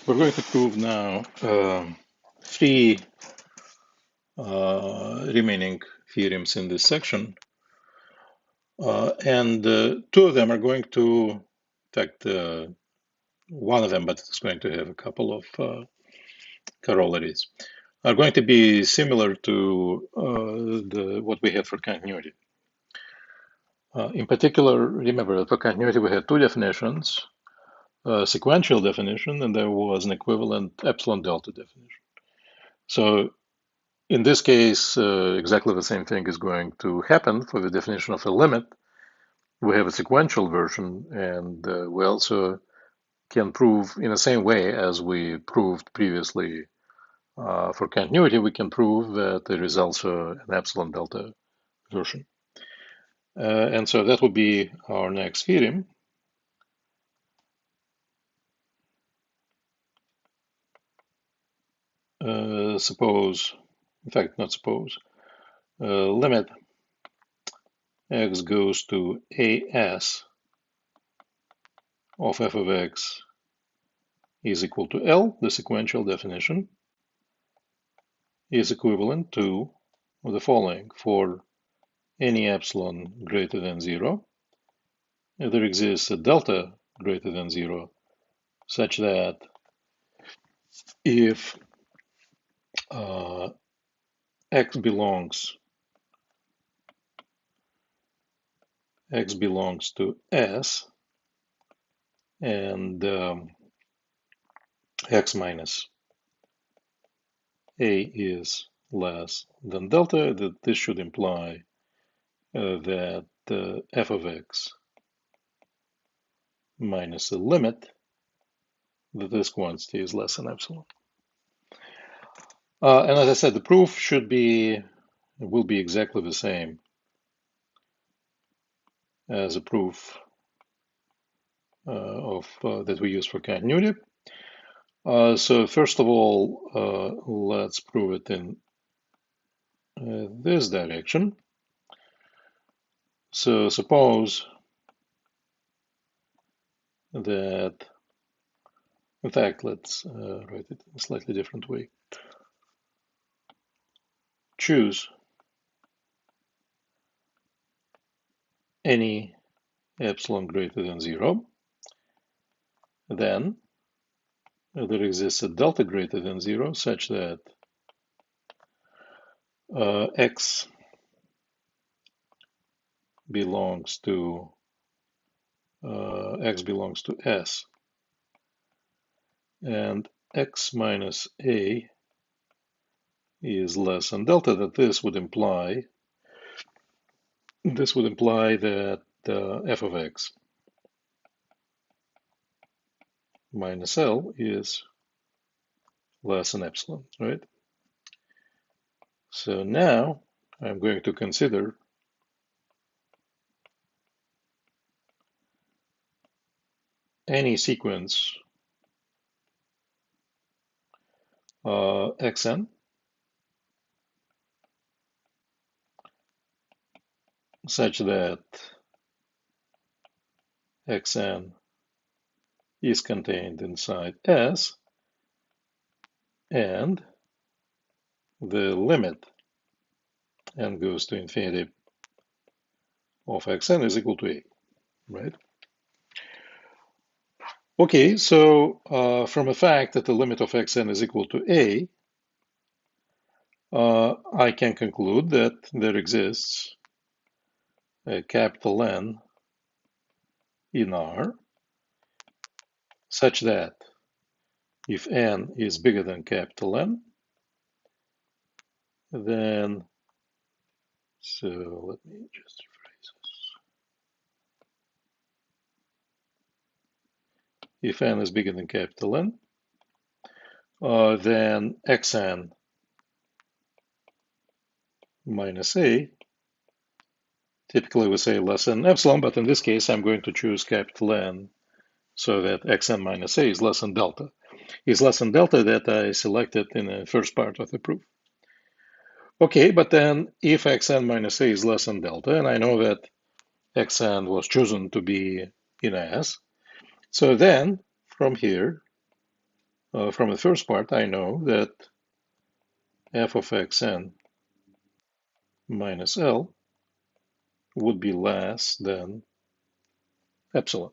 We're going to prove now three remaining theorems in this section. And two of them are going to, in fact, one of them, but it's going to have a couple of corollaries, are going to be similar to what we had for continuity. In particular, remember that for continuity we had two definitions, a sequential definition, and there was an equivalent epsilon delta definition. So in this case, exactly the same thing is going to happen for the definition of a limit. We have a sequential version, and we also can prove in the same way as we proved previously for continuity, we can prove that there is also an epsilon delta version. And so that would be our next theorem. Suppose, in fact, not suppose, limit x goes to as of f of x is equal to L, the sequential definition, is equivalent to the following. For any epsilon greater than 0, there exists a delta greater than 0, such that if x belongs to S and x minus a is less than delta, that this should imply that f of x minus the limit that this quantity is less than epsilon. And as I said, the proof will be exactly the same as a proof that we use for continuity. So first of all, let's prove it in this direction. So suppose that, in fact, let's write it in a slightly different way. Choose any epsilon greater than 0, then there exists a delta greater than 0 such that x belongs to S, and x minus a is less than delta. That this would imply that f of x minus L is less than epsilon, right? So now I'm going to consider any sequence xn such that xn is contained inside S and the limit n goes to infinity of xn is equal to a, right? Okay, so from the fact that the limit of xn is equal to a, I can conclude that there exists a capital N in R such that if n is bigger than capital N, then, so let me just rephrase this. If n is bigger than capital N, then xn minus a, typically we say less than epsilon, but in this case I'm going to choose capital N so that xn minus a is less than delta. Is less than delta that I selected in the first part of the proof. Okay, but then if xn minus a is less than delta, and I know that xn was chosen to be in S, so then from here from the first part, I know that f of xn minus L would be less than epsilon,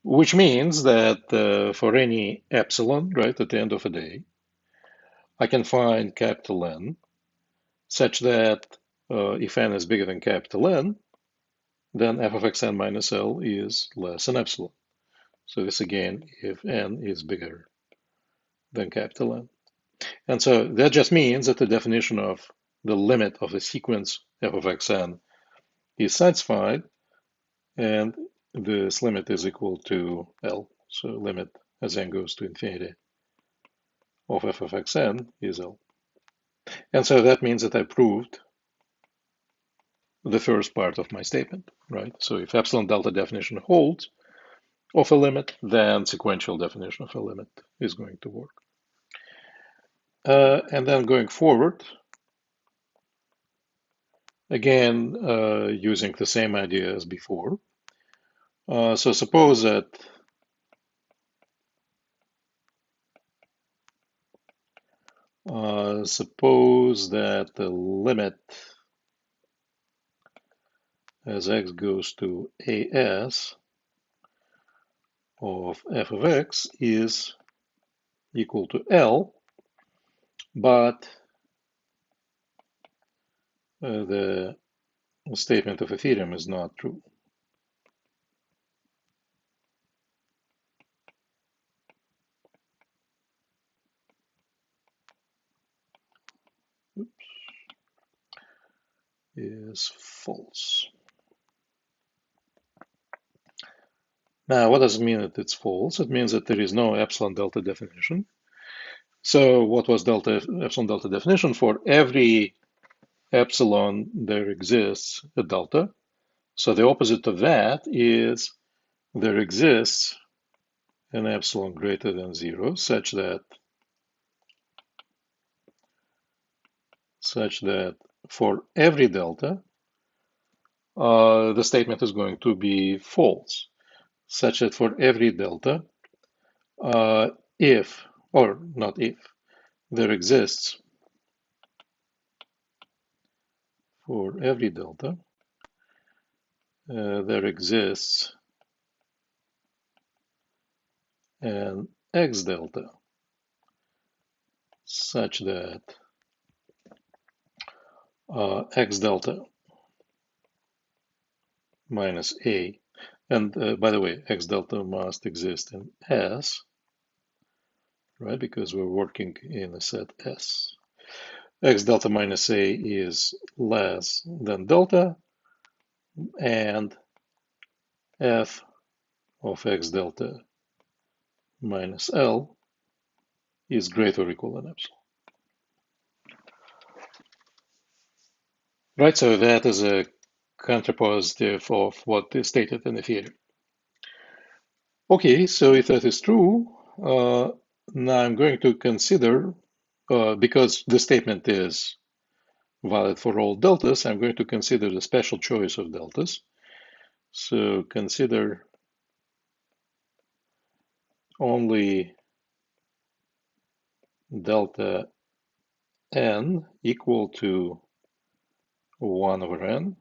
which means that for any epsilon, right, at the end of a day, I can find capital N such that if n is bigger than capital N, then f of xn minus L is less than epsilon. So this again, if n is bigger than capital N. And so that just means that the definition of the limit of the sequence f of xn is satisfied, and this limit is equal to L. So limit as n goes to infinity of f of xn is L. And so that means that I proved the first part of my statement, right? So if epsilon delta definition holds of a limit, then sequential definition of a limit is going to work. And then going forward, again, using the same idea as before. So suppose that the limit as x goes to as of f of x is equal to L, but the statement of a theorem is not true. Is false. Now, what does it mean that it's false? It means that there is no epsilon delta definition. So what was epsilon delta definition? For every epsilon, there exists a delta. So the opposite of that is there exists an epsilon greater than 0, such that for every delta, the statement is going to be false, such that for every delta, if, or not if, there exists for every delta, there exists an x delta such that x delta minus a, and by the way, x delta must exist in S, right, because we're working in a set S. X delta minus a is less than delta, and f of x delta minus L is greater or equal than epsilon. Right, so that is a contrapositive of what is stated in the theory. Okay, so if that is true, now I'm going to consider, because the statement is valid for all deltas, I'm going to consider the special choice of deltas. So consider only delta n equal to 1 over n,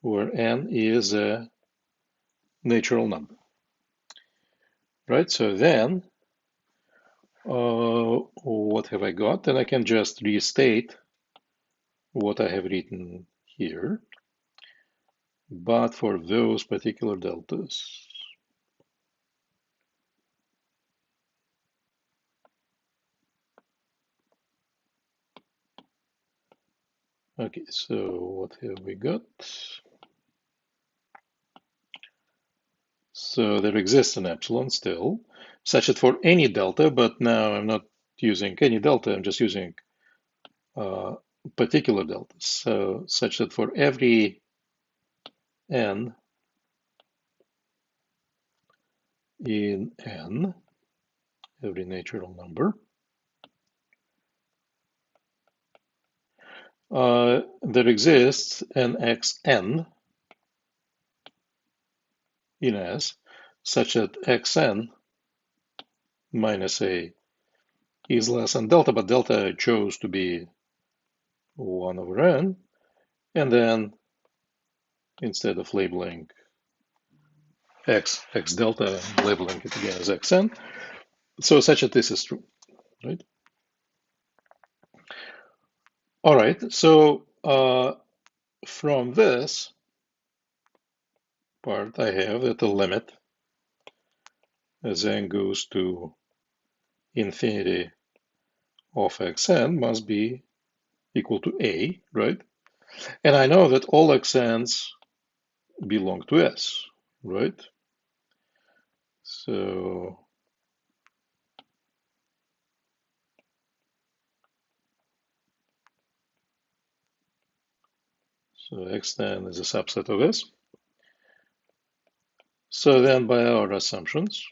where n is a natural number. Right, so then what have I got? Then I can just restate what I have written here, but for those particular deltas. Okay, so what have we got? So there exists an epsilon still, such that for any delta, but now I'm not using any delta, I'm just using particular deltas. So such that for every n in n, every natural number, there exists an xn in S, such that xn minus A is less than delta, but delta I chose to be 1 over n. And then instead of labeling x delta, I'm labeling it again as xn. So such that this is true, right? All right, so from this part, I have that the limit as n goes to infinity of xn must be equal to a, right? And I know that all xn's belong to S, right? So, xn is a subset of S. So then by our assumptions,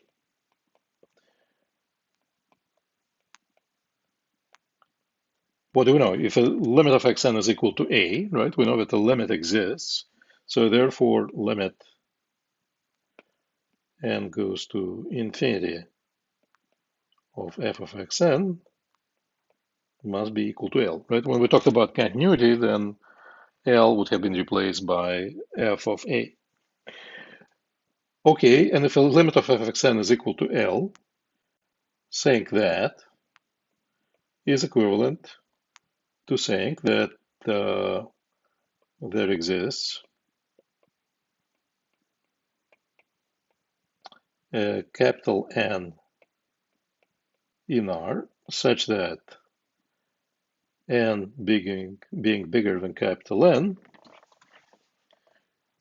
what do we know? If a limit of xn is equal to a, right, we know that the limit exists. So therefore, limit n goes to infinity of f of xn must be equal to L, right? When we talked about continuity, then L would have been replaced by f of a. Okay, and if the limit of f of xn is equal to L, saying that is equivalent to saying that uh, there exists a capital N in R such that N being bigger than capital N,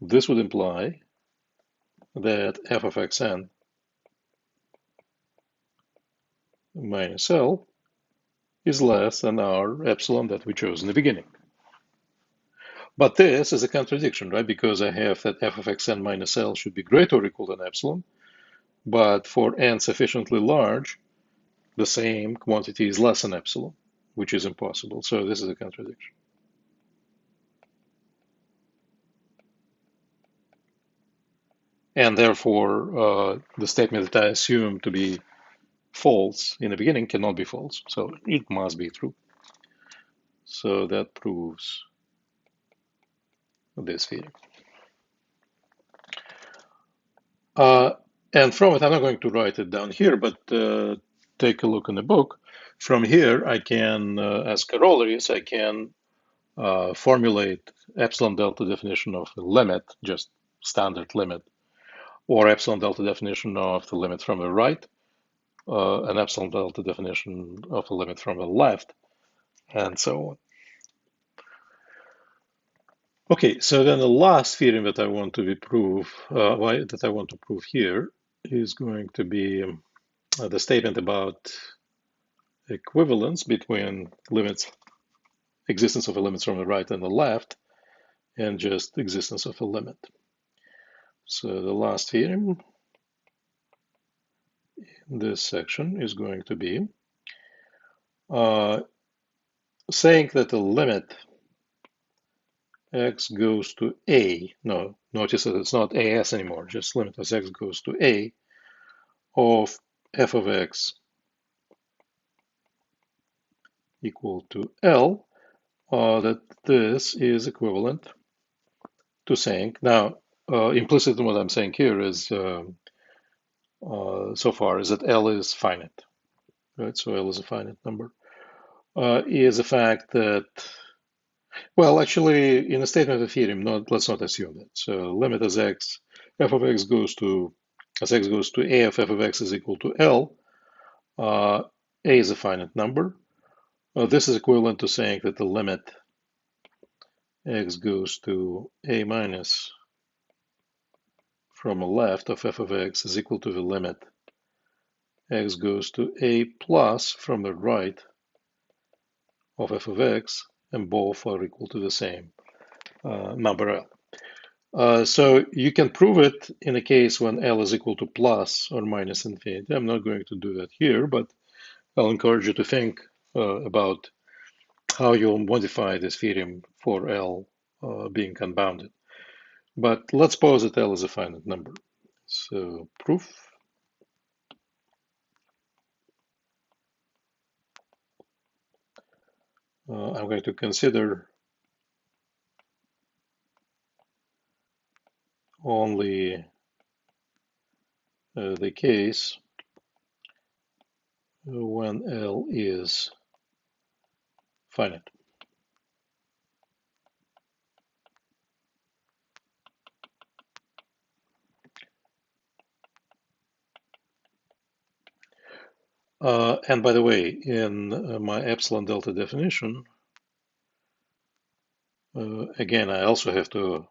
this would imply that f of xn minus L is less than our epsilon that we chose in the beginning. But this is a contradiction, right? Because I have that f of xn minus L should be greater or equal than epsilon, but for n sufficiently large, the same quantity is less than epsilon, which is impossible. So this is a contradiction. And therefore, the statement that I assume to be false in the beginning cannot be false. So it must be true. So that proves this theorem. Uh, and from it, I'm not going to write it down here, but take a look in the book. From here, I can, as corollaries, I can formulate epsilon delta definition of the limit, just standard limit, or epsilon delta definition of the limit from the right, an epsilon delta definition of the limit from the left, and so on. Okay, so then the last theorem that I want to prove, that I want to prove here, is going to be the statement about equivalence between limits, existence of a limit from the right and the left, and just existence of a limit. So the last theorem in this section is going to be saying that the limit x goes to a, no, notice that it's not as anymore, just limit as x goes to a of f of x equal to L, that this is equivalent to saying, now, implicit in what I'm saying here is, so far, is that L is finite, right? So L is a finite number. Is the fact that, well, actually, in a statement of theorem, let's not assume that. So limit as x, f of x goes to, as x goes to a of f of x is equal to L, a is a finite number. This is equivalent to saying that the limit x goes to a minus from the left of f of x is equal to the limit x goes to a plus from the right of f of x, and both are equal to the same number L. So you can prove it in a case when L is equal to plus or minus infinity. I'm not going to do that here, but I'll encourage you to think about how you'll modify this theorem for L being unbounded. But let's suppose that L is a finite number. So proof. I'm going to consider only the case when L is finite. And by the way, in my epsilon delta definition, again, I also have to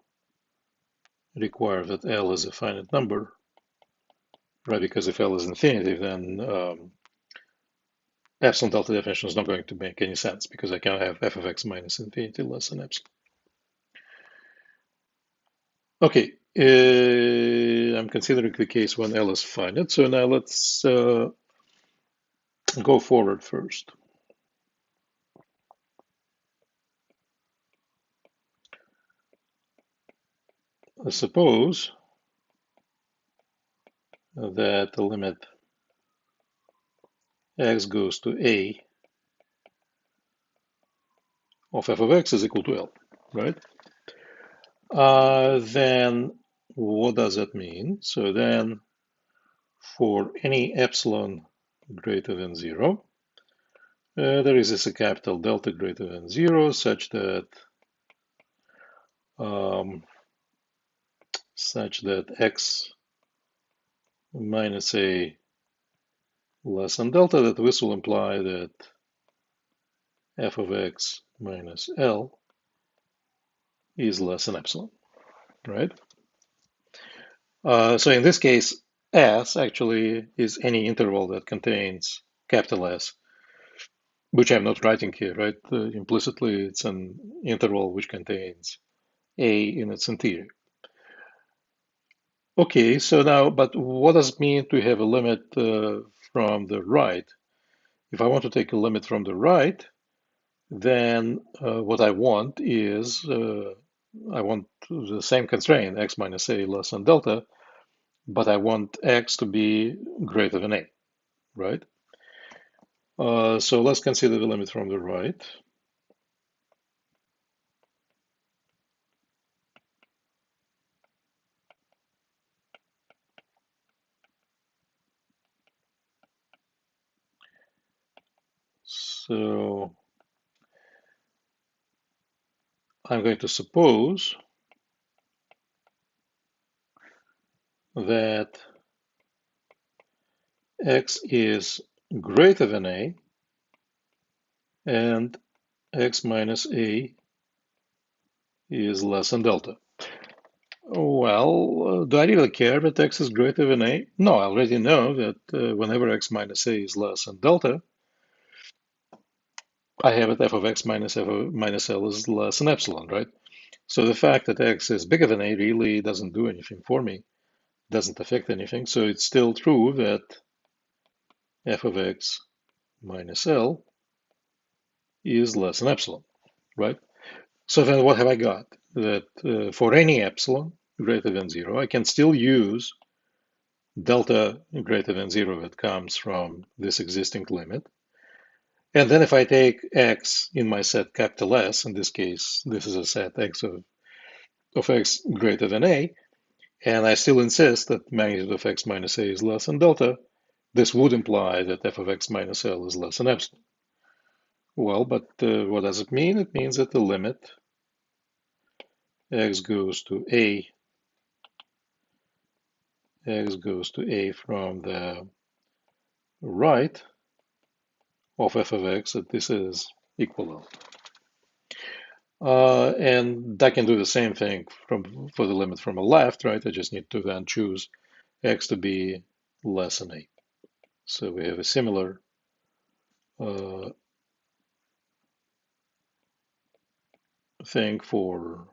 require that L is a finite number, right? Because if L is infinity, then epsilon delta definition is not going to make any sense because I can't have f of x minus infinity less than epsilon. Okay, I'm considering the case when L is finite. So now let's go forward first. Suppose that the limit x goes to a of f of x is equal to L, right? Then what does that mean? So then for any epsilon greater than 0, there is a capital delta greater than 0 such that um, x minus a less than delta, that this will imply that f of x minus L is less than epsilon, right? So in this case, S actually is any interval that contains capital S, which I'm not writing here, right? Implicitly, it's an interval which contains A in its interior. Okay, so now, but what does it mean to have a limit from the right? If I want to take a limit from the right, then what I want is I want the same constraint, x minus a less than delta, but I want x to be greater than a, right? So let's consider the limit from the right. So I'm going to suppose that x is greater than a and x minus a is less than delta. Well, do I really care that x is greater than a? No, I already know that whenever x minus a is less than delta, I have it f of x minus f of minus L is less than epsilon, right? So the fact that x is bigger than a really doesn't do anything for me, doesn't affect anything. So it's still true that f of x minus L is less than epsilon, right? So then what have I got? That for any epsilon greater than 0, I can still use delta greater than 0 that comes from this existing limit. And then if I take x in my set capital S, in this case, this is a set x of x greater than a, and I still insist that magnitude of x minus a is less than delta, this would imply that f of x minus L is less than epsilon. Well, but what does it mean? It means that the limit x goes to a from the right of f of x, that this is equal and I can do the same thing for the limit from the left, right? I just need to then choose x to be less than a. So we have a similar thing for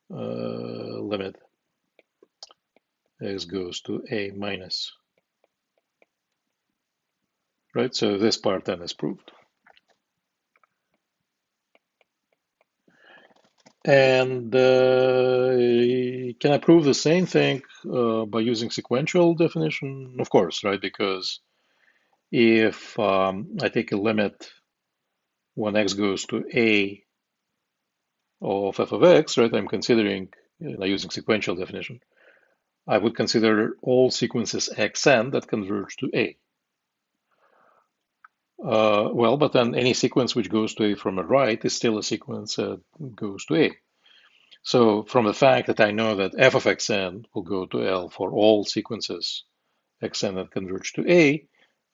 limit x goes to a minus, right? So this part then is proved. And can I prove the same thing by using sequential definition? Of course, right? Because if I take a limit when x goes to a of f of x, right, I'm considering, using sequential definition, I would consider all sequences xn that converge to a. Well, but then any sequence which goes to a from a right is still a sequence that goes to a. So from the fact that I know that f of xn will go to L for all sequences xn that converge to A,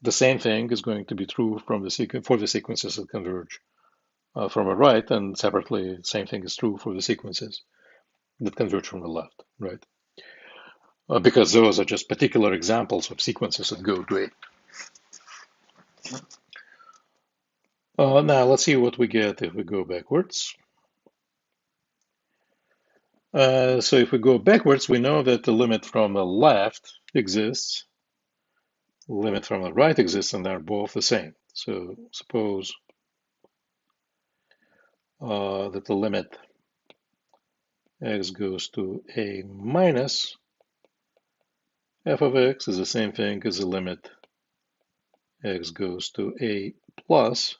the same thing is going to be true from for the sequences that converge from a right, and separately, same thing is true for the sequences that converge from the left, right? Because those are just particular examples of sequences that go to A. Now let's see what we get if we go backwards. So if we go backwards, we know that the limit from the left exists, the limit from the right exists, and they're both the same. So suppose that the limit x goes to a minus f of x is the same thing as the limit x goes to a plus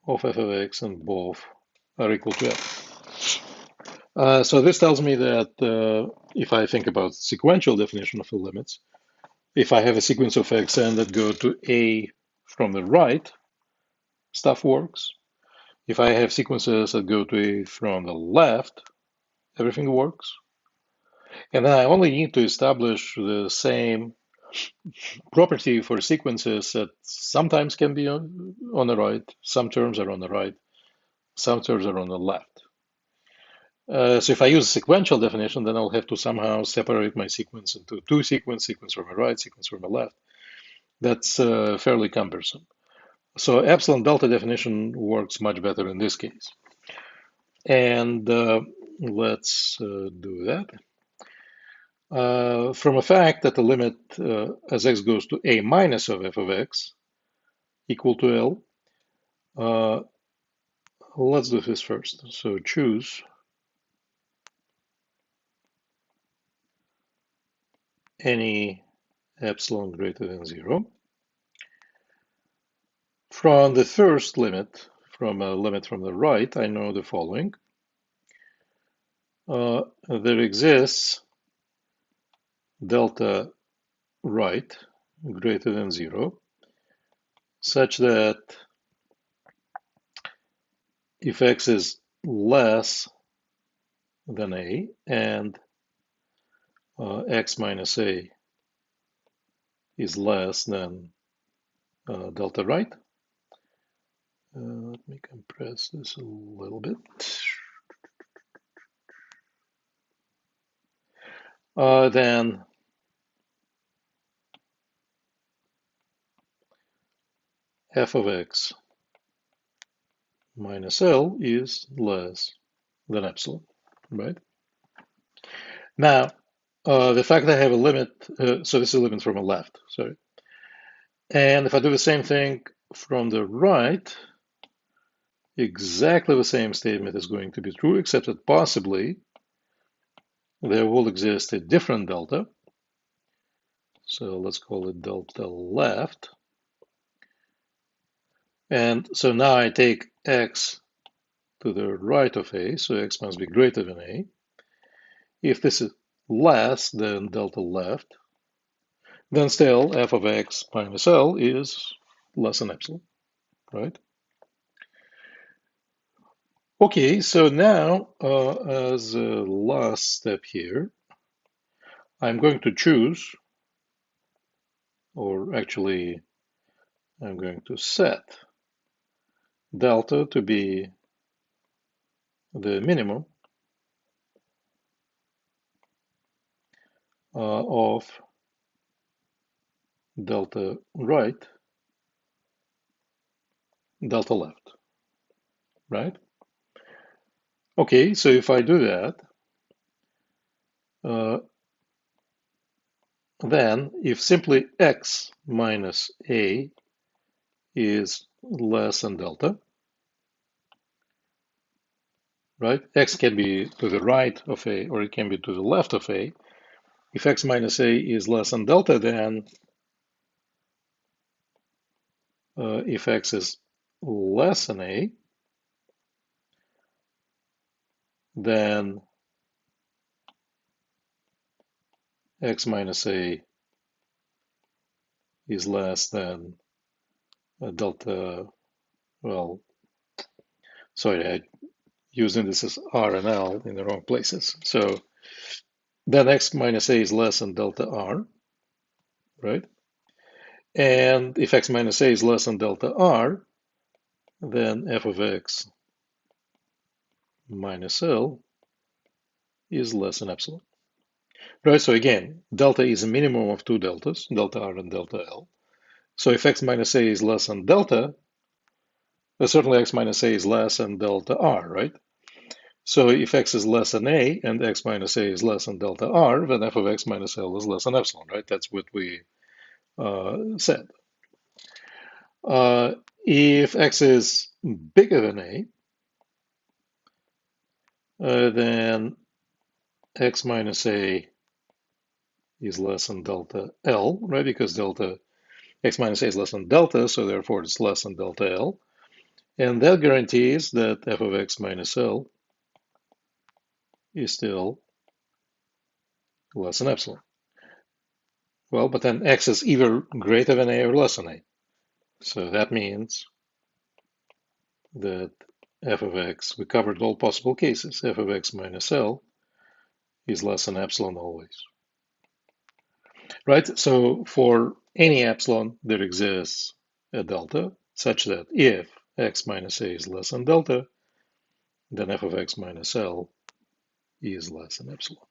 of f of x, and both are equal to f. So this tells me that if I think about sequential definition of the limits, if I have a sequence of xn that go to a from the right, stuff works. If I have sequences that go to a from the left, everything works. And then I only need to establish the same property for sequences that sometimes can be on the right, some terms are on the right, some terms are on the left. So if I use sequential definition, then I'll have to somehow separate my sequence into two sequence from the right, sequence from the left. That's fairly cumbersome. So epsilon delta definition works much better in this case. And let's do that. From a fact that the limit as x goes to a minus of f of x equal to L, let's do this first. So choose any epsilon greater than 0. From the first limit, from a limit from the right, I know the following. There exists delta right greater than 0, such that if x is less than a and x minus a is less than delta right. Let me compress this a little bit. Then f of x minus L is less than epsilon, right? Now, the fact that I have a limit, so this is a limit from the left, sorry. And if I do the same thing from the right, exactly the same statement is going to be true, except that possibly there will exist a different delta. So let's call it delta left. And so now I take x to the right of a, so x must be greater than a. If this is less than delta left, then still f of x minus L is less than epsilon, right? Okay, so now as a last step here, I'm going to choose, or actually I'm going to set delta to be the minimum of delta right, delta left, right? Okay, so if I do that, then if simply x minus a is less than delta, right? X can be to the right of a, or it can be to the left of a. If x minus a is less than delta, then if x is less than a, then x minus a is less than delta, well, sorry, I using this as R and L in the wrong places. So then x minus a is less than delta R, right? And if x minus a is less than delta R, then f of x minus L is less than epsilon. Right, so again, delta is a minimum of two deltas, delta R and delta L. So if x minus a is less than delta, certainly x minus a is less than delta R, right? So if x is less than a and x minus a is less than delta R, then f of x minus L is less than epsilon, right? That's what we said. If x is bigger than a, then x minus a is less than delta L, right? Because delta x minus a is less than delta, so therefore it's less than delta L. And that guarantees that f of x minus L is still less than epsilon. Well, but then x is either greater than a or less than a. So that means that f of x, we covered all possible cases, f of x minus L is less than epsilon always. Right? So for any epsilon, there exists a delta such that if x minus a is less than delta, then f of x minus L is less than epsilon.